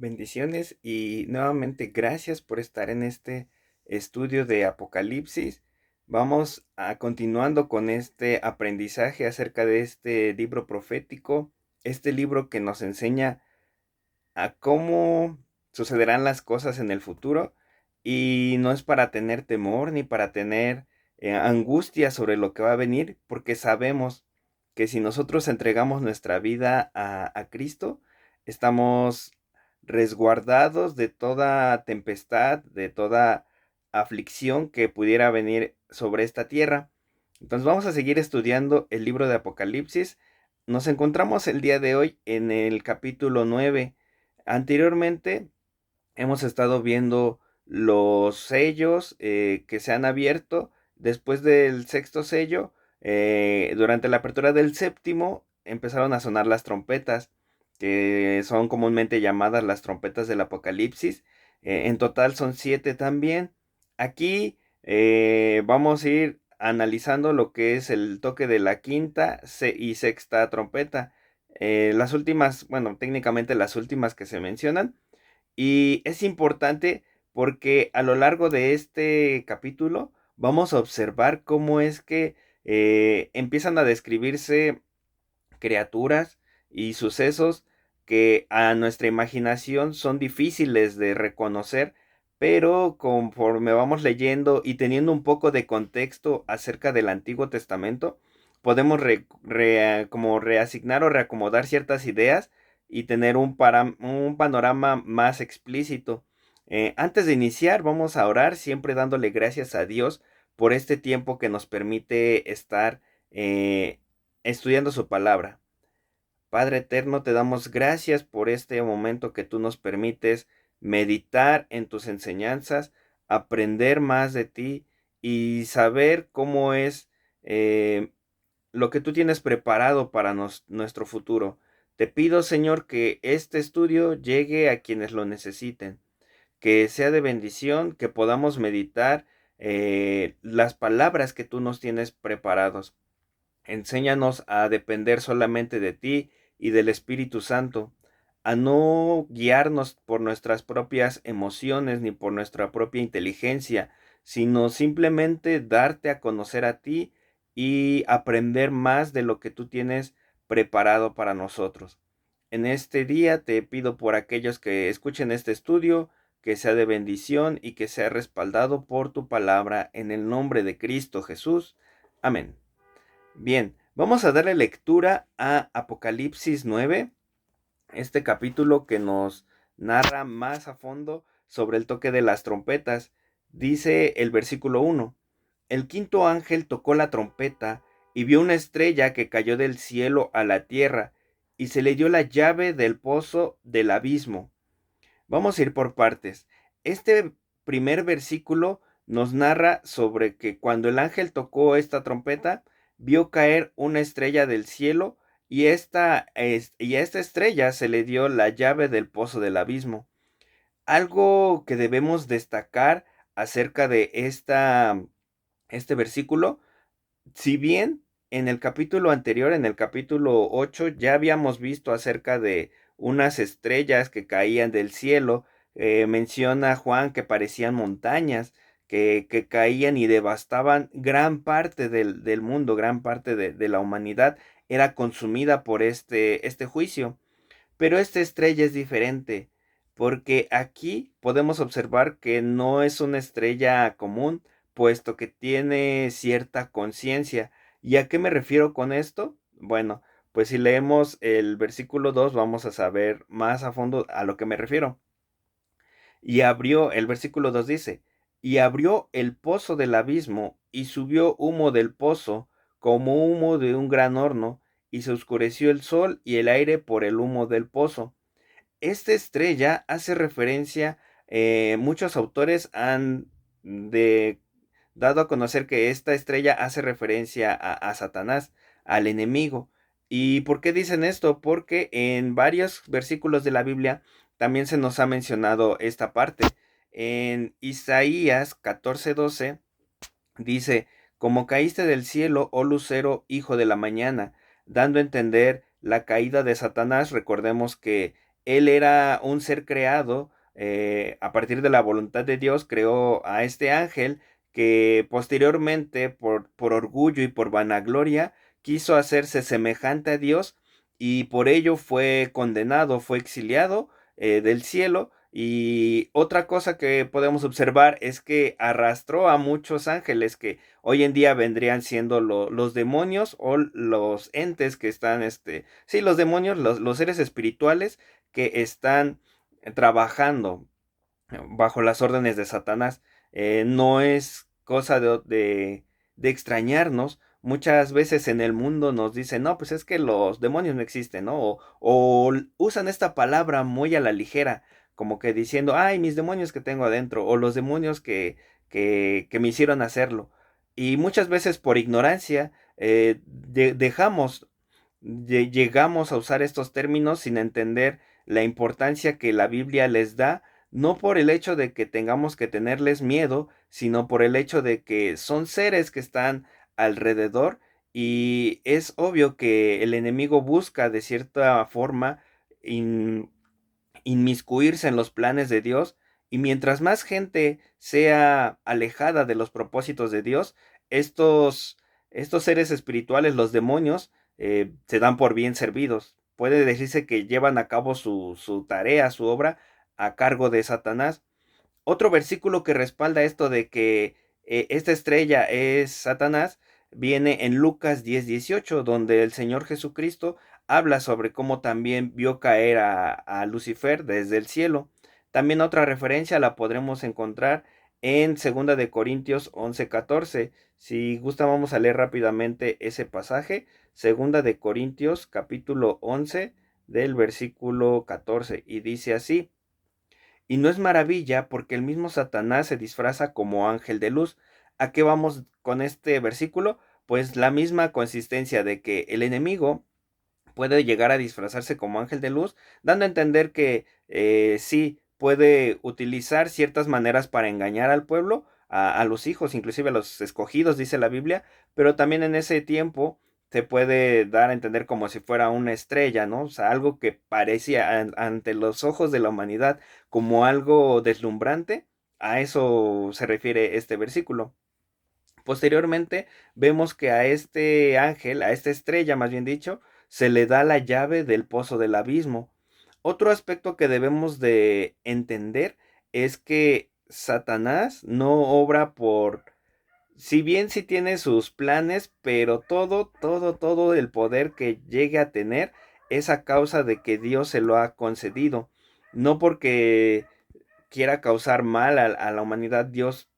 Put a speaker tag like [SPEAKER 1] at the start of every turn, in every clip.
[SPEAKER 1] Bendiciones y nuevamente gracias por estar en este estudio de Apocalipsis. Vamos a continuando con este aprendizaje acerca de este libro profético, este libro que nos enseña a cómo sucederán las cosas en el futuro y no es para tener temor ni para tener angustia sobre lo que va a venir, porque sabemos que si nosotros entregamos nuestra vida a Cristo, estamos resguardados de toda tempestad, de toda aflicción que pudiera venir sobre esta tierra. Entonces vamos a seguir estudiando el libro de Apocalipsis. Nos encontramos el día de hoy en el capítulo 9. Anteriormente hemos estado viendo los sellos que se han abierto después del sexto sello. Durante la apertura del séptimo empezaron a sonar las trompetas, que son comúnmente llamadas las trompetas del Apocalipsis. En total son 7 también. Aquí vamos a ir analizando lo que es el toque de la quinta y sexta trompeta. Las últimas, bueno, técnicamente las últimas que se mencionan. Y es importante porque a lo largo de este capítulo vamos a observar cómo es que empiezan a describirse criaturas y sucesos que a nuestra imaginación son difíciles de reconocer, pero conforme vamos leyendo y teniendo un poco de contexto acerca del Antiguo Testamento, podemos como reasignar o reacomodar ciertas ideas y tener un panorama más explícito. Antes de iniciar, vamos a orar, siempre dándole gracias a Dios por este tiempo que nos permite estar estudiando su palabra. Padre eterno, te damos gracias por este momento que tú nos permites meditar en tus enseñanzas, aprender más de ti y saber cómo es lo que tú tienes preparado para nuestro futuro. Te pido, Señor, que este estudio llegue a quienes lo necesiten, que sea de bendición, que podamos meditar las palabras que tú nos tienes preparados. Enséñanos a depender solamente de ti y del Espíritu Santo, a no guiarnos por nuestras propias emociones ni por nuestra propia inteligencia, sino simplemente darte a conocer a ti y aprender más de lo que tú tienes preparado para nosotros. En este día te pido por aquellos que escuchen este estudio, que sea de bendición y que sea respaldado por tu palabra en el nombre de Cristo Jesús. Amén. Bien, vamos a darle lectura a Apocalipsis 9, este capítulo que nos narra más a fondo sobre el toque de las trompetas. Dice el versículo 1: el quinto ángel tocó la trompeta y vio una estrella que cayó del cielo a la tierra, y se le dio la llave del pozo del abismo. Vamos a ir por partes. Este primer versículo nos narra sobre que cuando el ángel tocó esta trompeta, vio caer una estrella del cielo y a esta estrella se le dio la llave del pozo del abismo. Algo que debemos destacar acerca de este versículo: si bien en el capítulo anterior, en el capítulo 8, ya habíamos visto acerca de unas estrellas que caían del cielo. Menciona Juan que parecían montañas, que caían y devastaban gran parte del mundo, gran parte de la humanidad era consumida por este juicio. Pero esta estrella es diferente, porque aquí podemos observar que no es una estrella común, puesto que tiene cierta conciencia. ¿Y a qué me refiero con esto? Bueno, pues si leemos el versículo 2 vamos a saber más a fondo a lo que me refiero. El versículo 2 dice: y abrió el pozo del abismo, y subió humo del pozo, como humo de un gran horno, y se oscureció el sol y el aire por el humo del pozo. Esta estrella hace referencia, muchos autores han de, dado a conocer que esta estrella hace referencia a Satanás, al enemigo. ¿Y por qué dicen esto? Porque en varios versículos de la Biblia también se nos ha mencionado esta parte. En Isaías 14:12 dice: como caíste del cielo, oh lucero, hijo de la mañana, dando a entender la caída de Satanás. Recordemos que él era un ser creado, a partir de la voluntad de Dios, creó a este ángel que posteriormente, por orgullo y por vanagloria, quiso hacerse semejante a Dios y por ello fue condenado, fue exiliado del cielo. Y otra cosa que podemos observar es que arrastró a muchos ángeles que hoy en día vendrían siendo los demonios o los entes que están, sí, los demonios, los seres espirituales que están trabajando bajo las órdenes de Satanás. No es cosa de extrañarnos. Muchas veces en el mundo nos dicen, no, pues es que los demonios no existen, ¿no? O usan esta palabra muy a la ligera, como que diciendo, ay, mis demonios que tengo adentro, o los demonios que me hicieron hacerlo. Y muchas veces por ignorancia llegamos a usar estos términos sin entender la importancia que la Biblia les da, no por el hecho de que tengamos que tenerles miedo, sino por el hecho de que son seres que están alrededor y es obvio que el enemigo busca de cierta forma in- inmiscuirse en los planes de Dios y mientras más gente sea alejada de los propósitos de Dios, estos, estos seres espirituales, los demonios, se dan por bien servidos. Puede decirse que llevan a cabo su tarea, su obra, a cargo de Satanás. Otro versículo que respalda esto de que esta estrella es Satanás viene en Lucas 10:18, donde el Señor Jesucristo habla sobre cómo también vio caer a Lucifer desde el cielo. También otra referencia la podremos encontrar en 2 Corintios 11:14. Si gusta vamos a leer rápidamente ese pasaje. 2 Corintios capítulo 11 del versículo 14 y dice así: y no es maravilla porque el mismo Satanás se disfraza como ángel de luz. ¿A qué vamos con este versículo? Pues la misma consistencia de que el enemigo puede llegar a disfrazarse como ángel de luz, dando a entender que sí puede utilizar ciertas maneras para engañar al pueblo, a los hijos, inclusive a los escogidos, dice la Biblia, pero también en ese tiempo se puede dar a entender como si fuera una estrella, ¿no? O sea, algo que parecía ante los ojos de la humanidad como algo deslumbrante, a eso se refiere este versículo. Posteriormente vemos que a este ángel, a esta estrella más bien dicho, se le da la llave del pozo del abismo. Otro aspecto que debemos de entender es que Satanás no obra por, si bien sí tiene sus planes, pero todo el poder que llegue a tener es a causa de que Dios se lo ha concedido. No porque quiera causar mal a la humanidad Dios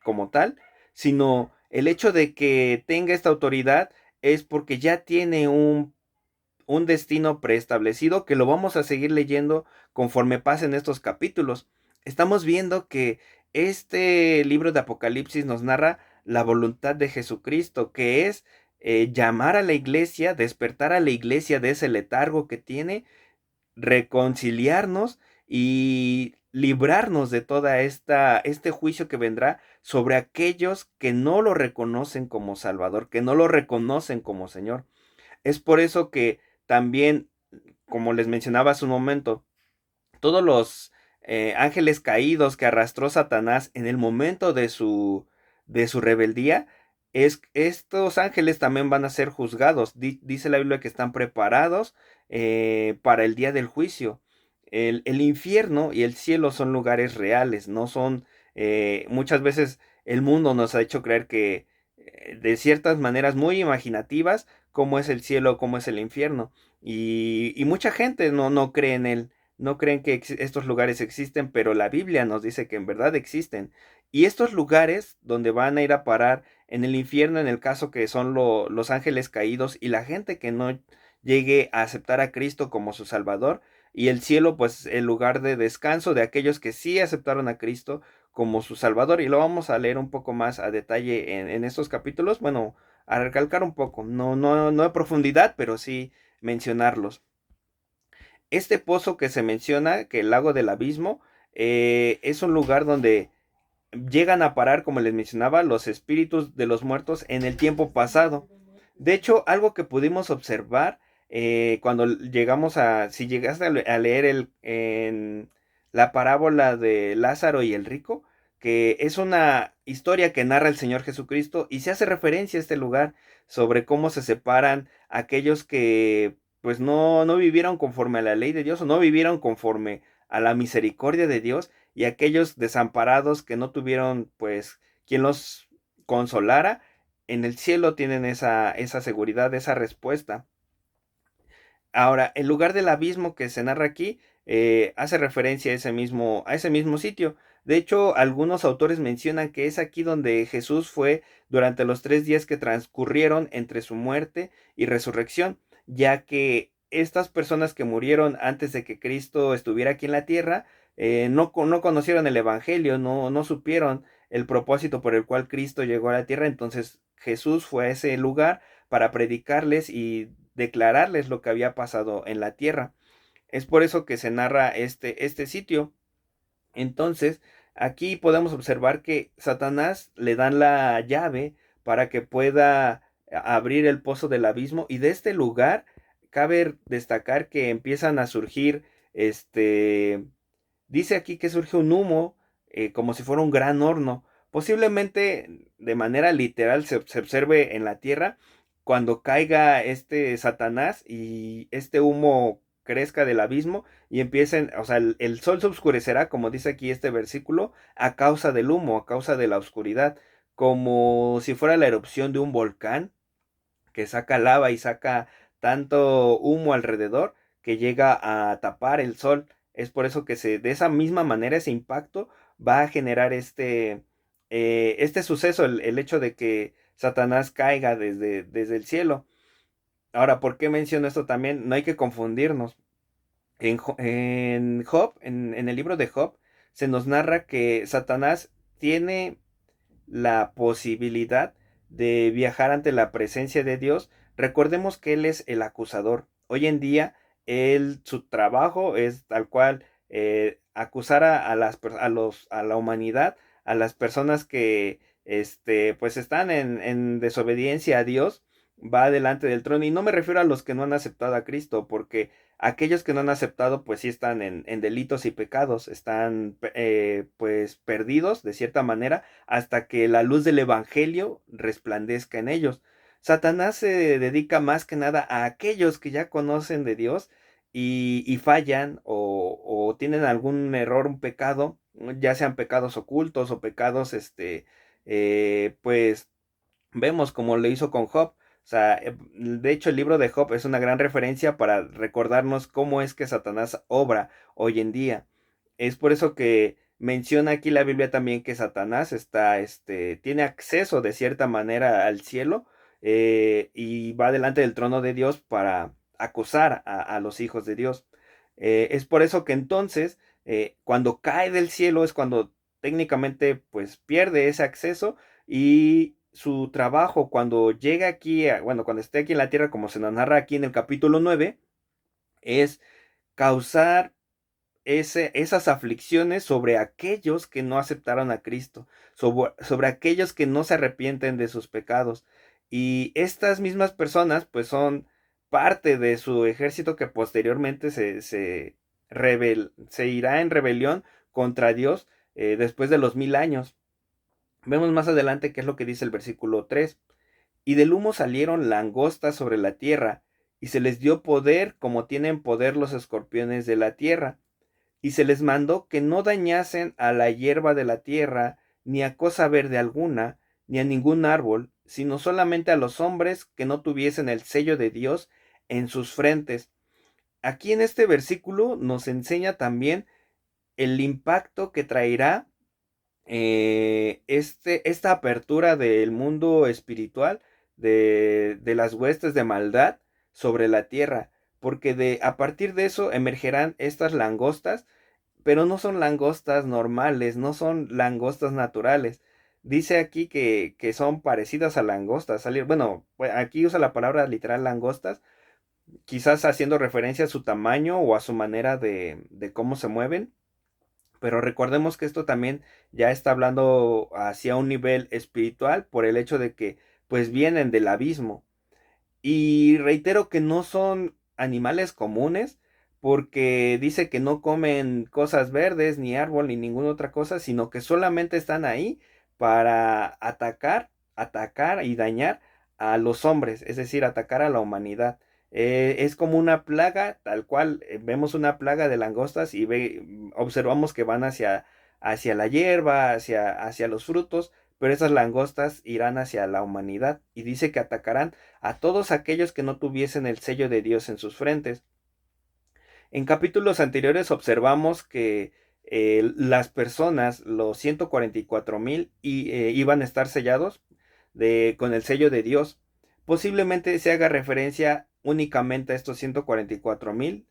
[SPEAKER 1] como tal, sino el hecho de que tenga esta autoridad es porque ya tiene un destino preestablecido que lo vamos a seguir leyendo conforme pasen estos capítulos. Estamos viendo que este libro de Apocalipsis nos narra la voluntad de Jesucristo, que es llamar a la iglesia, despertar a la iglesia de ese letargo que tiene, reconciliarnos y librarnos de toda este juicio que vendrá sobre aquellos que no lo reconocen como Salvador, que no lo reconocen como Señor. Es por eso que también, como les mencionaba hace un momento, todos los ángeles caídos que arrastró Satanás en el momento de su rebeldía, estos ángeles también van a ser juzgados. Dice la Biblia que están preparados para el día del juicio. El infierno y el cielo son lugares reales, no son, muchas veces el mundo nos ha hecho creer que de ciertas maneras muy imaginativas, cómo es el cielo, cómo es el infierno. Y mucha gente no cree en él, no creen que estos lugares existen, pero la Biblia nos dice que en verdad existen. Y estos lugares donde van a ir a parar en el infierno, en el caso que son los ángeles caídos y la gente que no llegue a aceptar a Cristo como su Salvador, y el cielo, pues el lugar de descanso de aquellos que sí aceptaron a Cristo como su Salvador. Y lo vamos a leer un poco más a detalle en estos capítulos. Bueno, a recalcar un poco, no de profundidad, pero sí mencionarlos. Este pozo que se menciona, que el lago del abismo, es un lugar donde llegan a parar, como les mencionaba, los espíritus de los muertos en el tiempo pasado. De hecho, algo que pudimos observar Cuando llegamos si llegaste a leer en la parábola de Lázaro y el rico, que es una historia que narra el Señor Jesucristo y se hace referencia a este lugar sobre cómo se separan aquellos que pues no vivieron conforme a la ley de Dios o no vivieron conforme a la misericordia de Dios y aquellos desamparados que no tuvieron pues quien los consolara. En el cielo tienen esa seguridad, esa respuesta. Ahora, el lugar del abismo que se narra aquí hace referencia a ese mismo sitio. De hecho, algunos autores mencionan que es aquí donde Jesús fue durante los 3 días que transcurrieron entre su muerte y resurrección, ya que estas personas que murieron antes de que Cristo estuviera aquí en la tierra, no conocieron el Evangelio, no supieron el propósito por el cual Cristo llegó a la tierra. Entonces Jesús fue a ese lugar para predicarles y declararles lo que había pasado en la tierra. Es por eso que se narra este sitio. Entonces, aquí podemos observar que Satanás le dan la llave para que pueda abrir el pozo del abismo y de este lugar cabe destacar que empiezan a surgir dice aquí que surge un humo como si fuera un gran horno. Posiblemente de manera literal se observe en la tierra cuando caiga este Satanás y este humo crezca del abismo y empiecen, o sea, el sol se oscurecerá, como dice aquí este versículo, a causa del humo, a causa de la oscuridad, como si fuera la erupción de un volcán que saca lava y saca tanto humo alrededor que llega a tapar el sol. Es por eso que de esa misma manera ese impacto va a generar este suceso, el hecho de que Satanás caiga desde el cielo. Ahora, ¿por qué menciono esto también? No hay que confundirnos. En Job, en el libro de Job, se nos narra que Satanás tiene la posibilidad de viajar ante la presencia de Dios. Recordemos que Él es el acusador. Hoy en día, su trabajo es tal cual acusar a la humanidad, a las personas que pues están en desobediencia a Dios, va delante del trono. Y no me refiero a los que no han aceptado a Cristo, porque aquellos que no han aceptado, pues sí están en delitos y pecados, están pues perdidos de cierta manera hasta que la luz del Evangelio resplandezca en ellos. Satanás se dedica más que nada a aquellos que ya conocen de Dios y fallan o tienen algún error, un pecado, ya sean pecados ocultos o pecados, pues vemos como lo hizo con Job. O sea, de hecho el libro de Job es una gran referencia para recordarnos cómo es que Satanás obra hoy en día. Es por eso que menciona aquí la Biblia también que Satanás tiene acceso de cierta manera al cielo y va delante del trono de Dios para acusar a los hijos de Dios. Es por eso que entonces, cuando cae del cielo es cuando técnicamente pues pierde ese acceso y su trabajo cuando llega aquí, bueno, cuando esté aquí en la tierra, como se nos narra aquí en el capítulo 9 es causar esas aflicciones sobre aquellos que no aceptaron a Cristo, sobre aquellos que no se arrepienten de sus pecados. Y estas mismas personas pues son parte de su ejército que posteriormente se irá en rebelión contra Dios después de los 1000 años. Vemos más adelante qué es lo que dice el versículo 3. Y del humo salieron langostas sobre la tierra, y se les dio poder como tienen poder los escorpiones de la tierra. Y se les mandó que no dañasen a la hierba de la tierra, ni a cosa verde alguna, ni a ningún árbol, sino solamente a los hombres que no tuviesen el sello de Dios en sus frentes. Aquí en este versículo nos enseña también el impacto que traerá esta apertura del mundo espiritual, de las huestes de maldad sobre la tierra, porque a partir de eso emergerán estas langostas, pero no son langostas normales, no son langostas naturales. Dice aquí que son parecidas a langostas. Bueno, pues aquí usa la palabra literal langostas, quizás haciendo referencia a su tamaño o a su manera de cómo se mueven. Pero recordemos que esto también ya está hablando hacia un nivel espiritual por el hecho de que pues vienen del abismo. Y reitero que no son animales comunes, porque dice que no comen cosas verdes, ni árbol, ni ninguna otra cosa, sino que solamente están ahí para atacar y dañar a los hombres, es decir, atacar a la humanidad. Es como una plaga, tal cual, vemos una plaga de langostas y observamos que van hacia la hierba, hacia los frutos, pero esas langostas irán hacia la humanidad y dice que atacarán a todos aquellos que no tuviesen el sello de Dios en sus frentes. En capítulos anteriores observamos que las personas, los 144,000, iban a estar sellados con el sello de Dios. Posiblemente se haga referencia únicamente a estos 144,000,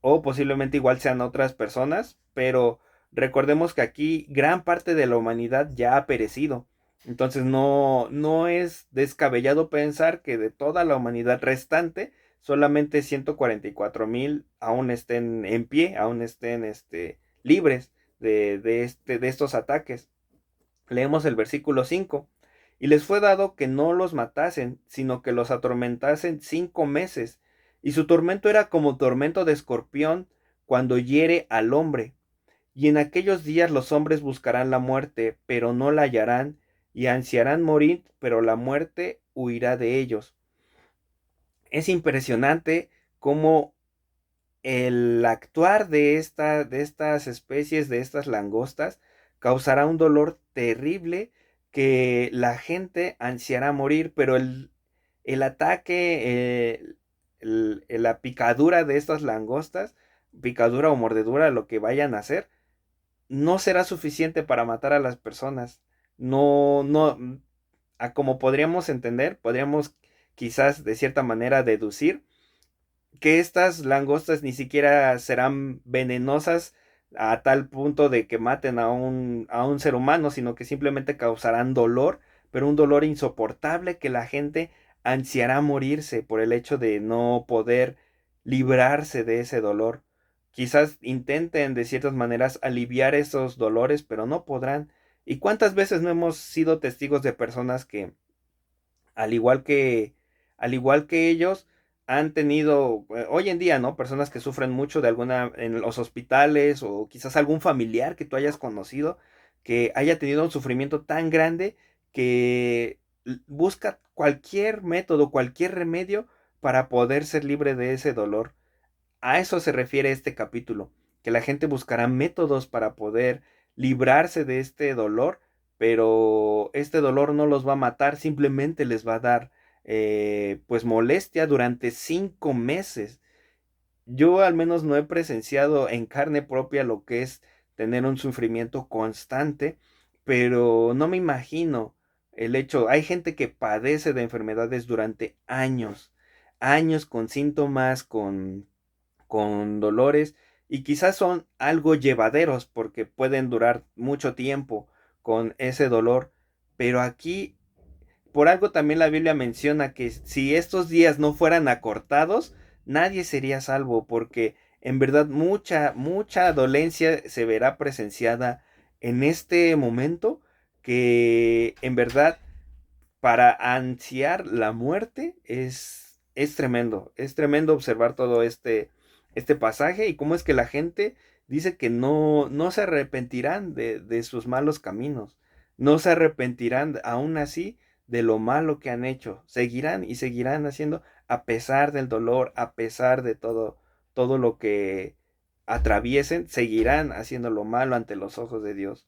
[SPEAKER 1] o posiblemente igual sean otras personas, pero recordemos que aquí gran parte de la humanidad ya ha perecido. Entonces no es descabellado pensar que de toda la humanidad restante, solamente 144,000 aún estén en pie, aún estén libres de estos ataques. Leemos el versículo 5. Y les fue dado que no los matasen, sino que los atormentasen 5 meses. Y su tormento era como tormento de escorpión cuando hiere al hombre. Y en aquellos días los hombres buscarán la muerte, pero no la hallarán, y ansiarán morir, pero la muerte huirá de ellos. Es impresionante cómo el actuar de estas especies, de estas langostas, causará un dolor terrible que la gente ansiará morir, pero el ataque, la picadura de estas langostas, picadura o mordedura, lo que vayan a hacer, no será suficiente para matar a las personas. No, a como podríamos entender, podríamos quizás de cierta manera deducir que estas langostas ni siquiera serán venenosas a tal punto de que maten a un ser humano, sino que simplemente causarán dolor, pero un dolor insoportable que la gente ansiará morirse por el hecho de no poder librarse de ese dolor. Quizás intenten de ciertas maneras aliviar esos dolores, pero no podrán. ¿Y cuántas veces no hemos sido testigos de personas que al igual que, al igual que ellos, han tenido, hoy en día, ¿no? Personas que sufren mucho de alguna, en los hospitales o quizás algún familiar que tú hayas conocido, que haya tenido un sufrimiento tan grande que busca cualquier método, cualquier remedio para poder ser libre de ese dolor. A eso se refiere este capítulo, que la gente buscará métodos para poder librarse de este dolor, pero este dolor no los va a matar, simplemente les va a dar pues molestia durante 5 meses. Yo al menos no he presenciado en carne propia lo que es tener un sufrimiento constante, pero no me imagino el hecho, hay gente que padece de enfermedades durante años, años con síntomas, con dolores y quizás son algo llevaderos porque pueden durar mucho tiempo con ese dolor, pero aquí por algo también la Biblia menciona que si estos días no fueran acortados, nadie sería salvo porque en verdad mucha dolencia se verá presenciada en este momento que en verdad para ansiar la muerte es tremendo observar todo este pasaje y cómo es que la gente dice que no se arrepentirán de sus malos caminos, no se arrepentirán aún así de lo malo que han hecho, seguirán y seguirán haciendo a pesar del dolor, a pesar de todo lo que atraviesen, seguirán haciendo lo malo ante los ojos de Dios.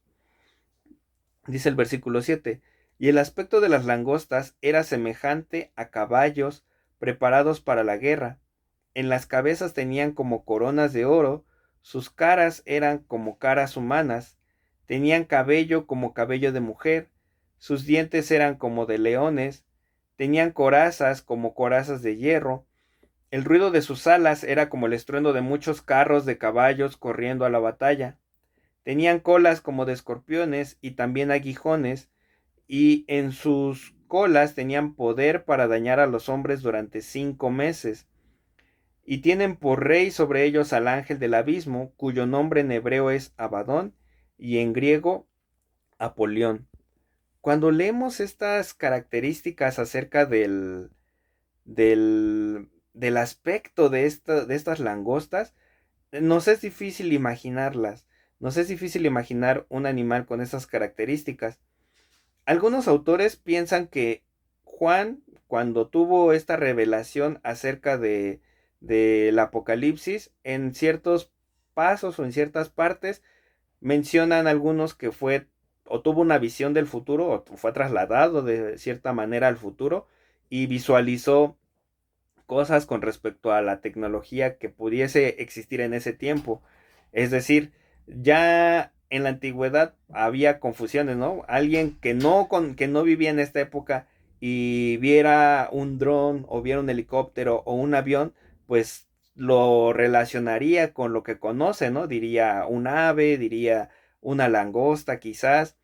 [SPEAKER 1] Dice el versículo 7, y el aspecto de las langostas era semejante a caballos preparados para la guerra. En las cabezas tenían como coronas de oro, sus caras eran como caras humanas, tenían cabello como cabello de mujer, sus dientes eran como de leones, tenían corazas como corazas de hierro, el ruido de sus alas era como el estruendo de muchos carros de caballos corriendo a la batalla. Tenían colas como de escorpiones y también aguijones, y en sus colas tenían poder para dañar a los hombres durante 5 meses. Y tienen por rey sobre ellos al ángel del abismo, cuyo nombre en hebreo es Abadón y en griego Apolión. Cuando leemos estas características acerca del aspecto de estas langostas, nos es difícil imaginarlas. Nos es difícil imaginar un animal con esas características. Algunos autores piensan que Juan, cuando tuvo esta revelación acerca del Apocalipsis, en ciertos pasos o en ciertas partes, mencionan algunos que fue o tuvo una visión del futuro o fue trasladado de cierta manera al futuro y visualizó cosas con respecto a la tecnología que pudiese existir en ese tiempo. Es decir, ya en la antigüedad había confusiones, ¿no? Alguien que no vivía en esta época y viera un dron o viera un helicóptero o un avión, pues lo relacionaría con lo que conoce, ¿no? Diría un ave, diría una langosta quizás.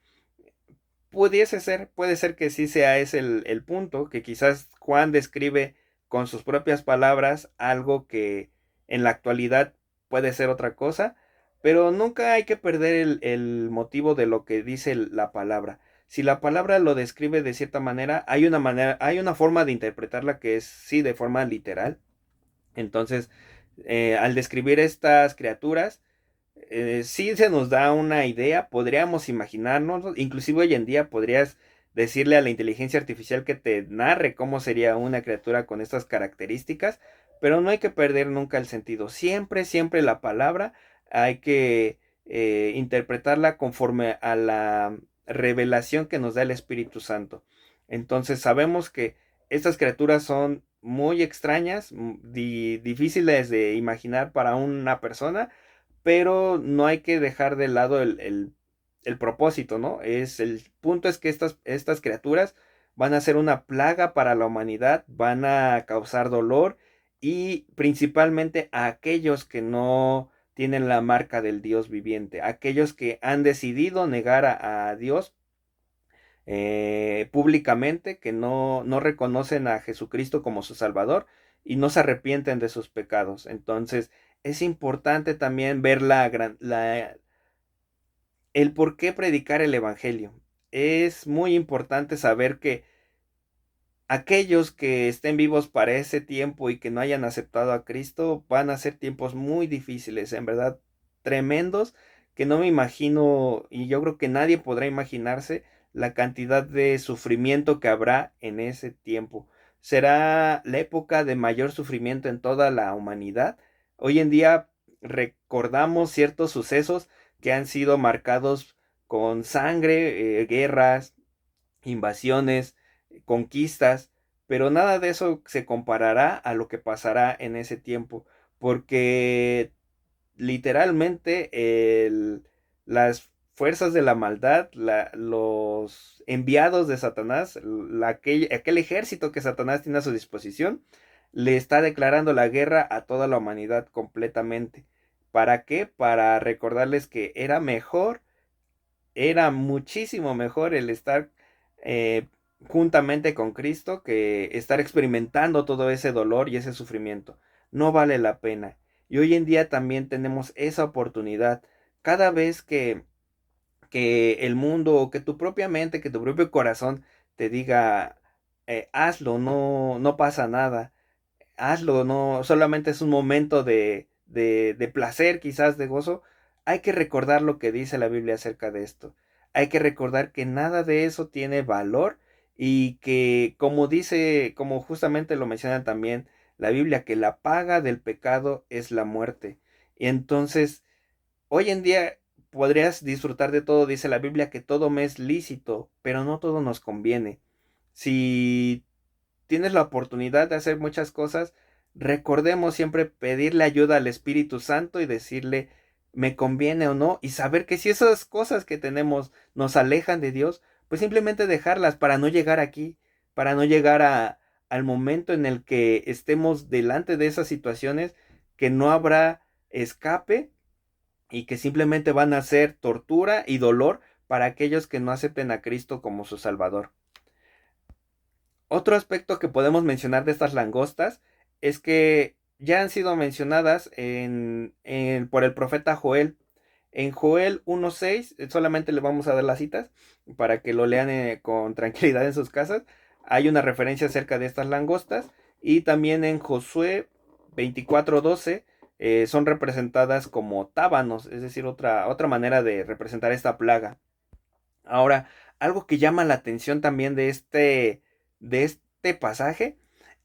[SPEAKER 1] Puede ser que sí sea ese el punto, que quizás Juan describe con sus propias palabras algo que en la actualidad puede ser otra cosa, pero nunca hay que perder el motivo de lo que dice la palabra. Si la palabra lo describe de cierta manera, hay una forma de interpretarla que es sí de forma literal. Entonces, al describir estas criaturas, sí se nos da una idea, podríamos imaginarnos, inclusive hoy en día podrías decirle a la inteligencia artificial que te narre cómo sería una criatura con estas características, pero no hay que perder nunca el sentido. Siempre, siempre la palabra hay que interpretarla conforme a la revelación que nos da el Espíritu Santo. Entonces sabemos que estas criaturas son muy extrañas, difíciles de imaginar para una persona, pero no hay que dejar de lado el propósito, ¿no? El punto es que estas criaturas van a ser una plaga para la humanidad, van a causar dolor y principalmente a aquellos que no tienen la marca del Dios viviente, aquellos que han decidido negar a Dios públicamente, que no reconocen a Jesucristo como su Salvador y no se arrepienten de sus pecados. Entonces, es importante también ver el por qué predicar el Evangelio. Es muy importante saber que aquellos que estén vivos para ese tiempo y que no hayan aceptado a Cristo van a ser tiempos muy difíciles, en verdad tremendos, que no me imagino y yo creo que nadie podrá imaginarse la cantidad de sufrimiento que habrá en ese tiempo. Será la época de mayor sufrimiento en toda la humanidad. Hoy en día recordamos ciertos sucesos que han sido marcados con sangre, guerras, invasiones, conquistas, pero nada de eso se comparará a lo que pasará en ese tiempo, porque literalmente las fuerzas de la maldad, los enviados de Satanás, aquel ejército que Satanás tiene a su disposición, le está declarando la guerra a toda la humanidad completamente. ¿Para qué? Para recordarles que era muchísimo mejor el estar eh, juntamente con Cristo que estar experimentando todo ese dolor y ese sufrimiento. No vale la pena. Y hoy en día también tenemos esa oportunidad. Cada vez que el mundo o que tu propia mente, que tu propio corazón te diga, hazlo, no pasa nada, hazlo, no, solamente es un momento de placer, quizás de gozo. Hay que recordar lo que dice la Biblia acerca de esto. Hay que recordar que nada de eso tiene valor y que, como dice, como justamente lo menciona también la Biblia, que la paga del pecado es la muerte. Y entonces, hoy en día podrías disfrutar de todo, dice la Biblia, que todo me es lícito, pero no todo nos conviene. Si tienes la oportunidad de hacer muchas cosas, recordemos siempre pedirle ayuda al Espíritu Santo y decirle, me conviene o no, y saber que si esas cosas que tenemos nos alejan de Dios, pues simplemente dejarlas para no llegar aquí, para no llegar al momento en el que estemos delante de esas situaciones que no habrá escape y que simplemente van a ser tortura y dolor para aquellos que no acepten a Cristo como su Salvador. Otro aspecto que podemos mencionar de estas langostas es que ya han sido mencionadas por el profeta Joel. En Joel 1.6, solamente le vamos a dar las citas para que lo lean con tranquilidad en sus casas. Hay una referencia acerca de estas langostas y también en Josué 24:12 son representadas como tábanos, es decir, otra manera de representar esta plaga. Ahora, algo que llama la atención también de este pasaje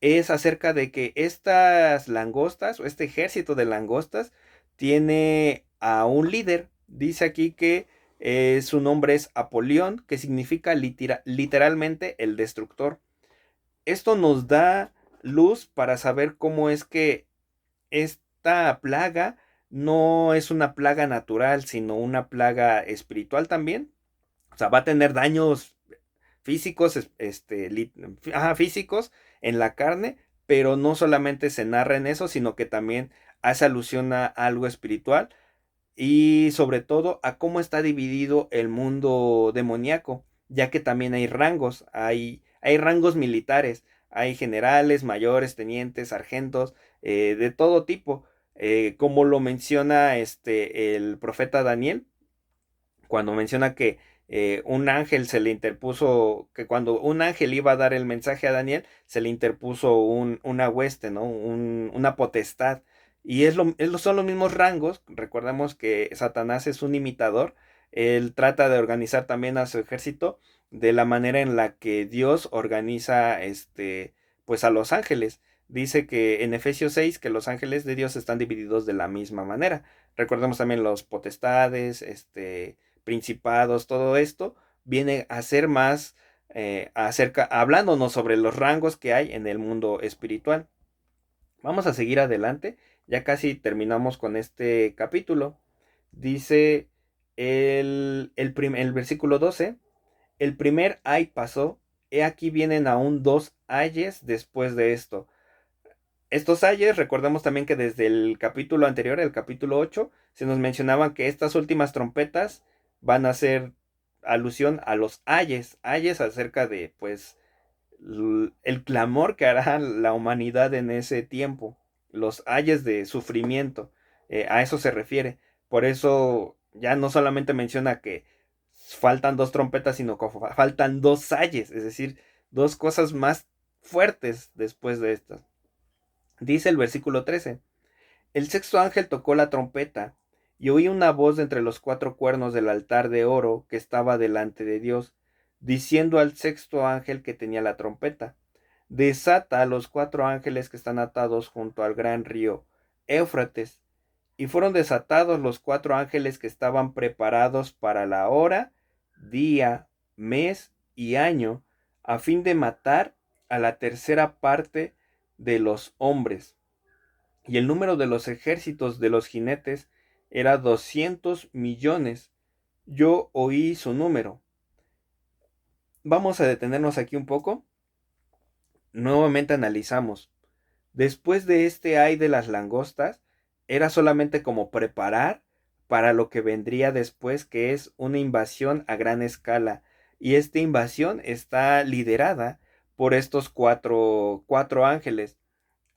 [SPEAKER 1] es acerca de que estas langostas o este ejército de langostas tiene a un líder. Dice aquí que su nombre es Apolión, que significa literalmente el destructor. Esto nos da luz para saber cómo es que esta plaga no es una plaga natural, sino una plaga espiritual también. O sea, va a tener daños físicos, físicos en la carne, pero no solamente se narra en eso, sino que también hace alusión a algo espiritual y sobre todo a cómo está dividido el mundo demoníaco, ya que también hay rangos, hay rangos militares, hay generales, mayores, tenientes, sargentos, de todo tipo, como lo menciona el profeta Daniel cuando menciona que un ángel se le interpuso, que cuando un ángel iba a dar el mensaje a Daniel, se le interpuso una hueste, ¿no? Una potestad. Y son los mismos rangos. Recordemos que Satanás es un imitador. Él trata de organizar también a su ejército de la manera en la que Dios organiza pues a los ángeles. Dice que en Efesios 6 que los ángeles de Dios están divididos de la misma manera. Recordemos también los potestades, principados, todo esto viene a ser más hablándonos sobre los rangos que hay en el mundo espiritual. Vamos a seguir adelante, ya casi terminamos con este capítulo. Dice el versículo 12, el primer ay pasó, he aquí vienen aún dos ayes después de esto. Estos ayes, recordemos también que desde el capítulo anterior, el capítulo 8, se nos mencionaba que estas últimas trompetas van a hacer alusión a los ayes acerca de, pues, el clamor que hará la humanidad en ese tiempo, los ayes de sufrimiento, a eso se refiere. Por eso ya no solamente menciona que faltan dos trompetas, sino que faltan dos ayes, es decir, dos cosas más fuertes después de estas. Dice el versículo 13, el sexto ángel tocó la trompeta, y oí una voz de entre los cuatro cuernos del altar de oro que estaba delante de Dios, diciendo al sexto ángel que tenía la trompeta, desata a los cuatro ángeles que están atados junto al gran río Éufrates. Y fueron desatados los cuatro ángeles que estaban preparados para la hora, día, mes y año, a fin de matar a la tercera parte de los hombres. Y el número de los ejércitos de los jinetes era 200 millones. Yo oí su número. Vamos a detenernos aquí un poco. Nuevamente analizamos. Después de este ay de las langostas, era solamente como preparar para lo que vendría después, que es una invasión a gran escala. Y esta invasión está liderada por estos cuatro ángeles.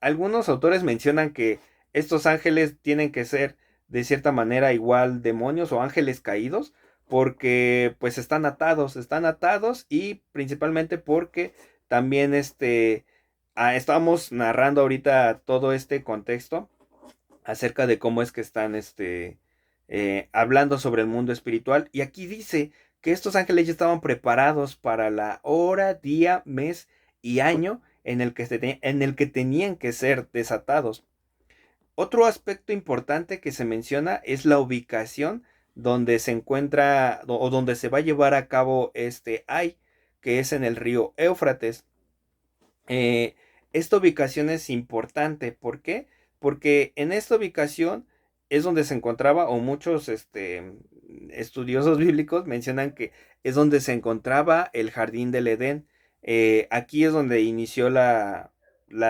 [SPEAKER 1] Algunos autores mencionan que estos ángeles tienen que ser de cierta manera igual demonios o ángeles caídos, porque pues están atados y principalmente porque también estamos narrando ahorita todo este contexto acerca de cómo es que están hablando sobre el mundo espiritual. Y aquí dice que estos ángeles ya estaban preparados para la hora, día, mes y año en el que tenían que ser desatados. Otro aspecto importante que se menciona es la ubicación donde se encuentra o donde se va a llevar a cabo este ay, que es en el río Éufrates. Eh, esta ubicación es importante, ¿por qué? Porque en esta ubicación es donde se encontraba, o muchos estudiosos bíblicos mencionan que es donde se encontraba el jardín del Edén. Aquí es donde inició la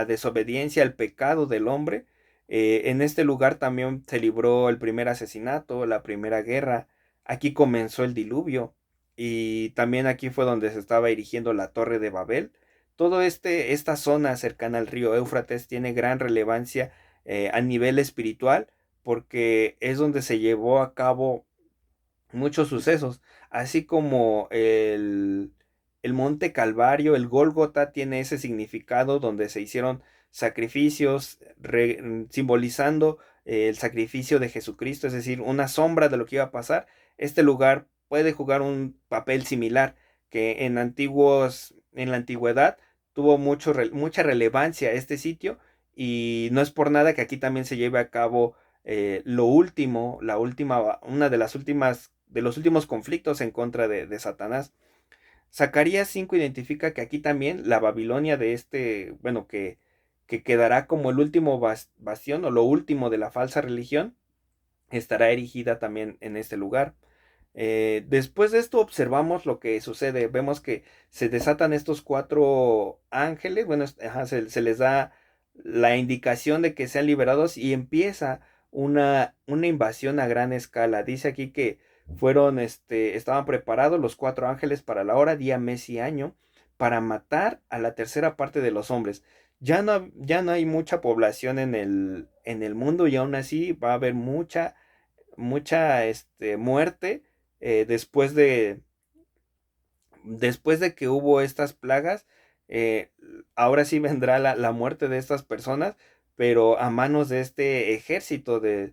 [SPEAKER 1] desobediencia, el pecado del hombre. En este lugar también se libró el primer asesinato, la primera guerra. Aquí comenzó el diluvio y también aquí fue donde se estaba erigiendo la Torre de Babel. Todo esta zona cercana al río Éufrates tiene gran relevancia a nivel espiritual porque es donde se llevó a cabo muchos sucesos, así como el monte Calvario, el Gólgota tiene ese significado donde se hicieron sacrificios, simbolizando el sacrificio de Jesucristo, es decir, una sombra de lo que iba a pasar. Este lugar puede jugar un papel similar que en la antigüedad tuvo mucha relevancia este sitio, y no es por nada que aquí también se lleve a cabo una de las últimas, de los últimos conflictos en contra de Satanás. Zacarías 5 identifica que aquí también la Babilonia de bueno, que quedará como el último bastión o lo último de la falsa religión, estará erigida también en este lugar. Después de esto observamos lo que sucede. Vemos que se desatan estos 4 ángeles. Bueno, se les da la indicación de que sean liberados y empieza una invasión a gran escala. Dice aquí que estaban preparados los 4 ángeles para la hora, día, mes y año, para matar a la tercera parte de los hombres. Ya no hay mucha población en el mundo, y aún así va a haber mucha muerte, después de que hubo estas plagas. eh, Ahora sí vendrá la muerte de estas personas, pero a manos de este ejército de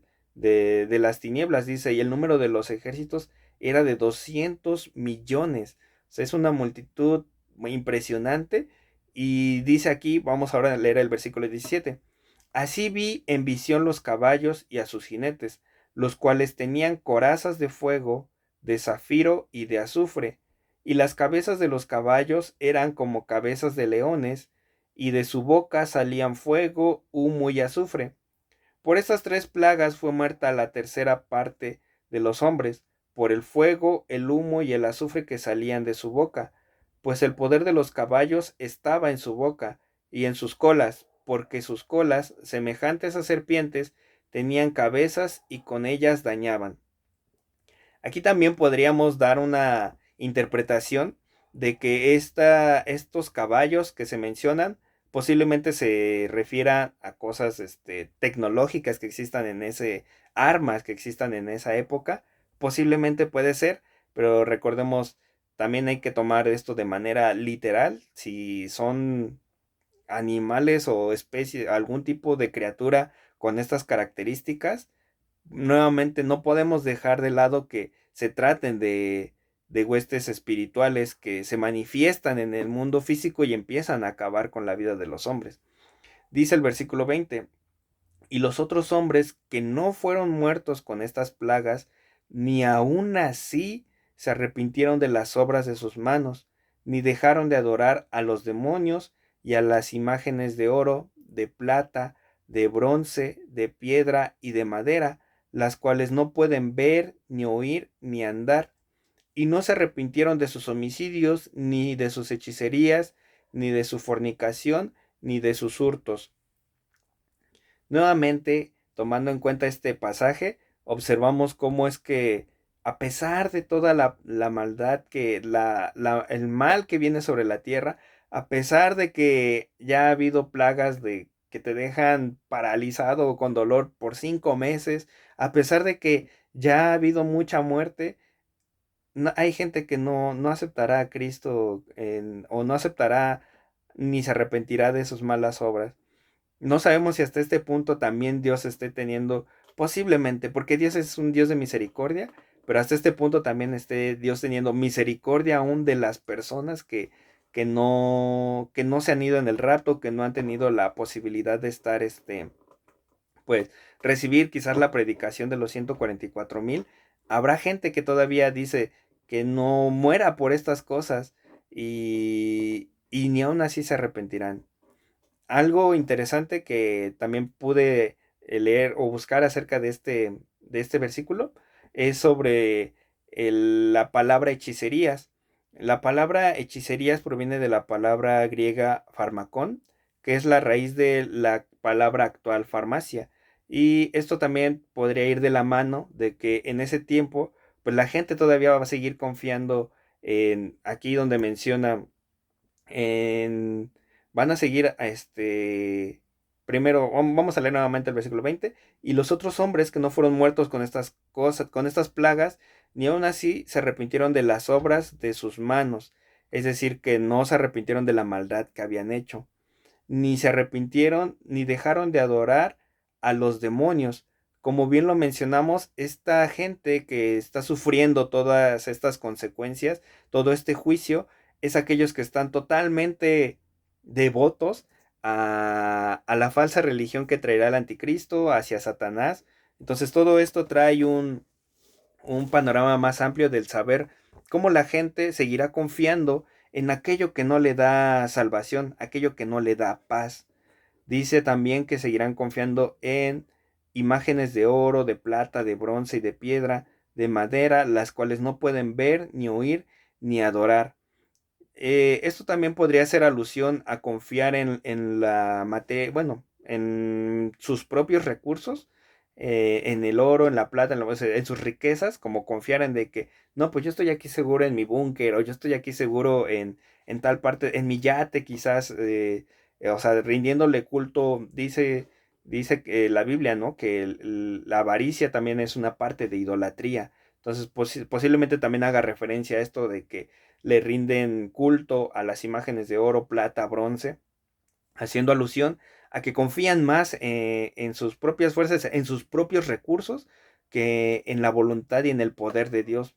[SPEAKER 1] las tinieblas, dice, y el número de los ejércitos era de 200 millones. O sea, es una multitud muy impresionante. Y dice aquí, vamos ahora a leer el versículo 17. Así vi en visión los caballos y a sus jinetes, los cuales tenían corazas de fuego, de zafiro y de azufre, y las cabezas de los caballos eran como cabezas de leones, y de su boca salían fuego, humo y azufre. Por estas 3 plagas fue muerta la tercera parte de los hombres, por el fuego, el humo y el azufre que salían de su boca, pues el poder de los caballos estaba en su boca y en sus colas, porque sus colas, semejantes a serpientes, tenían cabezas y con ellas dañaban. Aquí también podríamos dar una interpretación de que estos caballos que se mencionan posiblemente se refieran a cosas tecnológicas que existan armas que existan en esa época. Posiblemente puede ser, pero recordemos, también hay que tomar esto de manera literal. Si son animales o especies, algún tipo de criatura con estas características, nuevamente no podemos dejar de lado que se traten de huestes espirituales que se manifiestan en el mundo físico y empiezan a acabar con la vida de los hombres. Dice el versículo 20, y los otros hombres que no fueron muertos con estas plagas, ni aun así se arrepintieron de las obras de sus manos, ni dejaron de adorar a los demonios y a las imágenes de oro, de plata, de bronce, de piedra y de madera, las cuales no pueden ver, ni oír, ni andar, y no se arrepintieron de sus homicidios, ni de sus hechicerías, ni de su fornicación, ni de sus hurtos. Nuevamente, tomando en cuenta este pasaje, observamos cómo es que, a pesar de toda la maldad, el mal que viene sobre la tierra, a pesar de que ya ha habido plagas que te dejan paralizado o con dolor por 5 meses, a pesar de que ya ha habido mucha muerte, hay gente que no aceptará a Cristo, o no aceptará ni se arrepentirá de sus malas obras. No sabemos si hasta este punto también Dios esté teniendo, posiblemente, porque Dios es un Dios de misericordia, pero hasta este punto también esté Dios teniendo misericordia aún de las personas que no se han ido en el rapto, que no han tenido la posibilidad de estar, pues, recibir quizás la predicación de los 144,000. Habrá gente que todavía dice que no muera por estas cosas, y ni aún así se arrepentirán. Algo interesante que también pude leer o buscar acerca de este versículo es sobre la palabra hechicerías. La palabra hechicerías proviene de la palabra griega farmacón, que es la raíz de la palabra actual farmacia. Y esto también podría ir de la mano de que en ese tiempo, pues la gente todavía va a seguir confiando en aquí donde menciona en, van a seguir primero vamos a leer nuevamente el versículo 20, y los otros hombres que no fueron muertos con estas cosas, con estas plagas, ni aun así se arrepintieron de las obras de sus manos, es decir, que no se arrepintieron de la maldad que habían hecho, ni se arrepintieron, ni dejaron de adorar a los demonios. Como bien lo mencionamos, esta gente que está sufriendo todas estas consecuencias, todo este juicio, es aquellos que están totalmente devotos a la falsa religión que traerá el anticristo, hacia Satanás. Entonces todo esto trae un panorama más amplio del saber cómo la gente seguirá confiando en aquello que no le da salvación, aquello que no le da paz. Dice también que seguirán confiando en imágenes de oro, de plata, de bronce y de piedra, de madera, las cuales no pueden ver, ni oír, ni adorar. Esto también podría hacer alusión a confiar en la materia, bueno, en sus propios recursos, en el oro, en la plata, en sus riquezas, como confiar en de que, no, pues yo estoy aquí seguro en mi búnker, o yo estoy aquí seguro en tal parte, en mi yate quizás, o sea, rindiéndole culto, dice que la Biblia, ¿no? Que la avaricia también es una parte de idolatría. Entonces, posiblemente también haga referencia a esto de que le rinden culto a las imágenes de oro, plata, bronce, haciendo alusión a que confían más en sus propias fuerzas, en sus propios recursos, que en la voluntad y en el poder de Dios.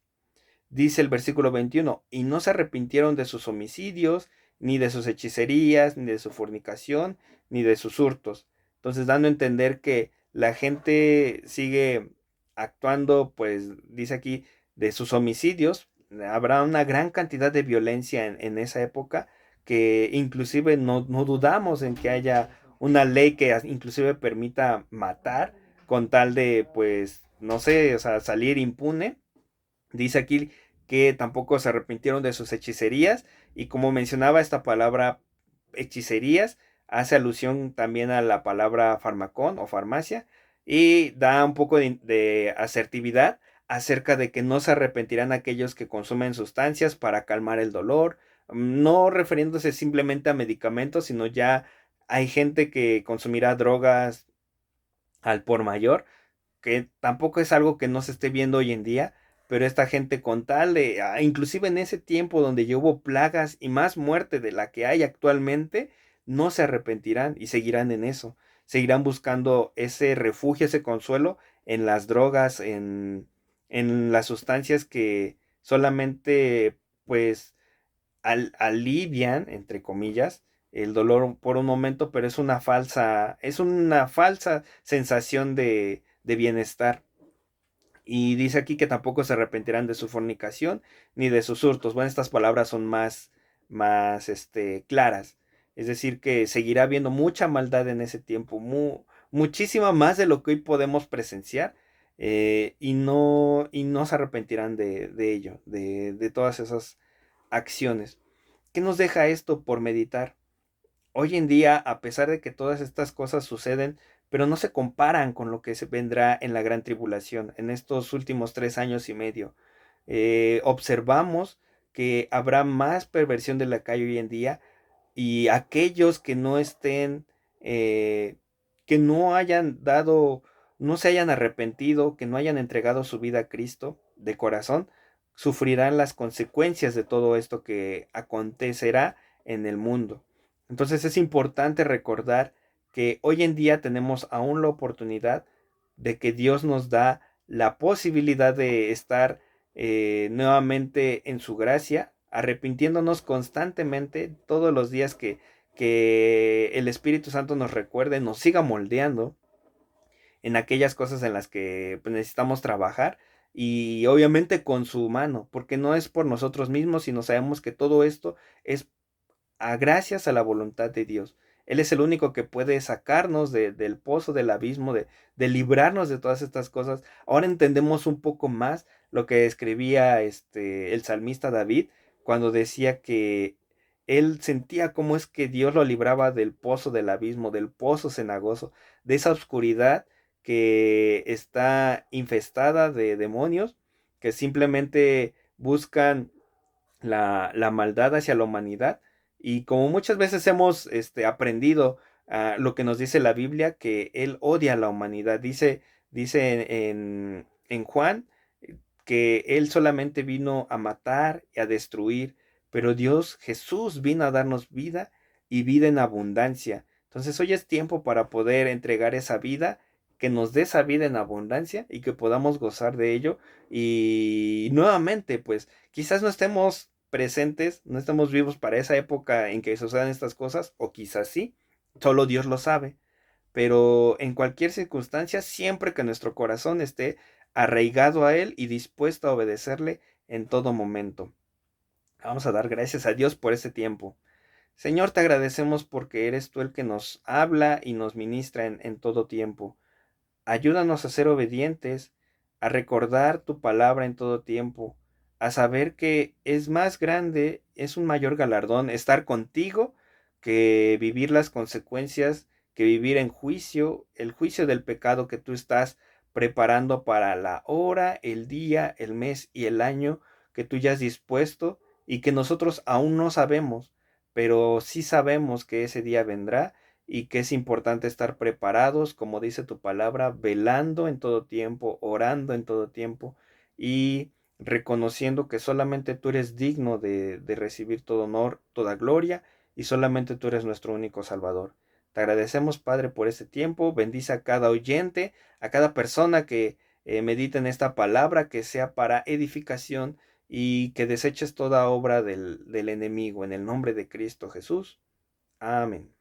[SPEAKER 1] Dice el versículo 21, y no se arrepintieron de sus homicidios, ni de sus hechicerías, ni de su fornicación, ni de sus hurtos. Entonces, dando a entender que la gente sigue actuando, pues dice aquí, de sus homicidios. Habrá una gran cantidad de violencia en esa época, que inclusive no dudamos en que haya una ley que inclusive permita matar con tal de, pues, no sé, o sea, salir impune. Dice aquí que tampoco se arrepintieron de sus hechicerías, y como mencionaba, esta palabra hechicerías hace alusión también a la palabra farmacón o farmacia, y da un poco de asertividad acerca de que no se arrepentirán aquellos que consumen sustancias para calmar el dolor, no refiriéndose simplemente a medicamentos, sino ya hay gente que consumirá drogas al por mayor, que tampoco es algo que no se esté viendo hoy en día, pero esta gente con tal de, inclusive en ese tiempo donde ya hubo plagas y más muerte de la que hay actualmente, no se arrepentirán y seguirán en eso, seguirán buscando ese refugio, ese consuelo en las drogas, en las sustancias que solamente, pues, alivian, entre comillas, el dolor por un momento, pero es una falsa sensación de bienestar. Y dice aquí que tampoco se arrepentirán de su fornicación ni de sus hurtos. Bueno, estas palabras son más claras. Es decir, que seguirá habiendo mucha maldad en ese tiempo, muchísima más de lo que hoy podemos presenciar, y no se arrepentirán de ello, de todas esas acciones. ¿Qué nos deja esto por meditar? Hoy en día, a pesar de que todas estas cosas suceden, pero no se comparan con lo que se vendrá en la gran tribulación, en estos últimos 3 años y medio. Observamos que habrá más perversión de la calle hoy en día, y aquellos que no estén, que no hayan dado, no se hayan arrepentido, que no hayan entregado su vida a Cristo de corazón, sufrirán las consecuencias de todo esto que acontecerá en el mundo. Entonces es importante recordar que hoy en día tenemos aún la oportunidad de que Dios nos da la posibilidad de estar nuevamente en su gracia, arrepintiéndonos constantemente todos los días, que el Espíritu Santo nos recuerde, nos siga moldeando en aquellas cosas en las que, pues, necesitamos trabajar, y obviamente con su mano, porque no es por nosotros mismos, sino sabemos que todo esto es gracias a la voluntad de Dios. Él es el único que puede sacarnos del pozo, del abismo, de librarnos de todas estas cosas. Ahora entendemos un poco más lo que escribía el salmista David, cuando decía que él sentía cómo es que Dios lo libraba del pozo del abismo, del pozo cenagoso, de esa oscuridad que está infestada de demonios que simplemente buscan la maldad hacia la humanidad. Y como muchas veces hemos aprendido lo que nos dice la Biblia, que Él odia a la humanidad. Dice en Juan, que Él solamente vino a matar y a destruir, pero Dios, Jesús, vino a darnos vida y vida en abundancia. Entonces hoy es tiempo para poder entregar esa vida, que nos dé esa vida en abundancia y que podamos gozar de ello. Y nuevamente, pues quizás no estemos presentes, no estamos vivos para esa época en que sucedan estas cosas, o quizás sí, solo Dios lo sabe. Pero en cualquier circunstancia, siempre que nuestro corazón esté arraigado a Él y dispuesto a obedecerle en todo momento. Vamos a dar gracias a Dios por ese tiempo. Señor, te agradecemos porque eres tú el que nos habla y nos ministra en todo tiempo. Ayúdanos a ser obedientes, a recordar tu palabra en todo tiempo, a saber que es más grande, es un mayor galardón estar contigo que vivir las consecuencias, que vivir en juicio, el juicio del pecado que tú estás preparando para la hora, el día, el mes y el año que tú ya has dispuesto y que nosotros aún no sabemos, pero sí sabemos que ese día vendrá y que es importante estar preparados, como dice tu palabra, velando en todo tiempo, orando en todo tiempo y reconociendo que solamente tú eres digno de recibir todo honor, toda gloria y solamente tú eres nuestro único Salvador. Te agradecemos, Padre, por este tiempo. Bendice a cada oyente, a cada persona que medita en esta palabra, que sea para edificación y que deseches toda obra del enemigo. En el nombre de Cristo Jesús. Amén.